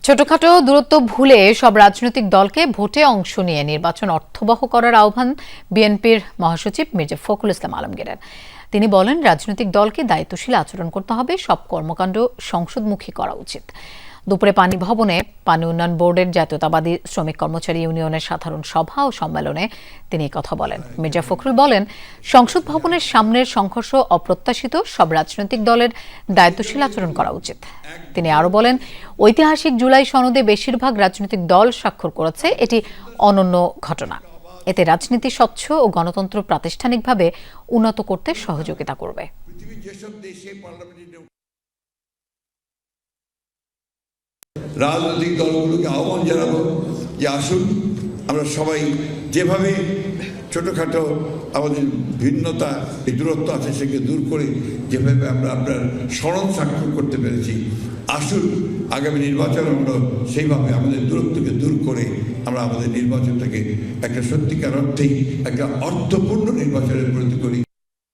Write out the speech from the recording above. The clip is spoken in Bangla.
ছোটখাটো দূরত্ব ভুলে সব রাজনৈতিক দলকে ভোটে অংশ নিয়ে নির্বাচন অর্থবহ করার আহ্বান বিএনপির মহাসচিব মির্জা ফখরুল ইসলাম আলমগীরের। তিনি বলেন, রাজনৈতিক দলকে দায়িত্বশীল আচরণ করতে হবে, সব কর্মকাণ্ড সংসদমুখী করা উচিত। দুপুরে পানি ভবনে পানি উন্নয়ন বোর্ডের জাতীয়তাবাদী শ্রমিক কর্মচারী ইউনিয়নের সাধারণ সভা ও সম্মেলনে তিনি কথা বলেন। মির্জা ফখরুল বলেন, সংসদ ভবনের সামনের সংঘর্ষ অপ্রত্যাশিত, সব রাজনৈতিক দলের দায়িত্বশীল আচরণ করা উচিত। তিনি আরও বলেন, ঐতিহাসিক জুলাই সনদে বেশিরভাগ রাজনৈতিক দল স্বাক্ষর করেছে, এটি অনন্য ঘটনা। এতে রাজনীতি স্বচ্ছ ও গণতন্ত্র প্রাতিষ্ঠানিকভাবে উন্নত করতে সহযোগিতা করবে। রাজনৈতিক দলগুলোকে আহ্বান জানাবো যে আসুন আমরা সবাই যেভাবে ছোটোখাটো আমাদের ভিন্নতা এই দূরত্ব আছে সেকে দূর করে যেভাবে আমরা আপনার সনদ স্বাক্ষর করতে পেরেছি, আসুন আগামী নির্বাচন আমরা সেইভাবে আমাদের দূরত্বকে দূর করে আমরা আমাদের নির্বাচনটাকে একটা সত্যিকার অর্থেই একটা অর্থপূর্ণ নির্বাচনে পরিণত করি।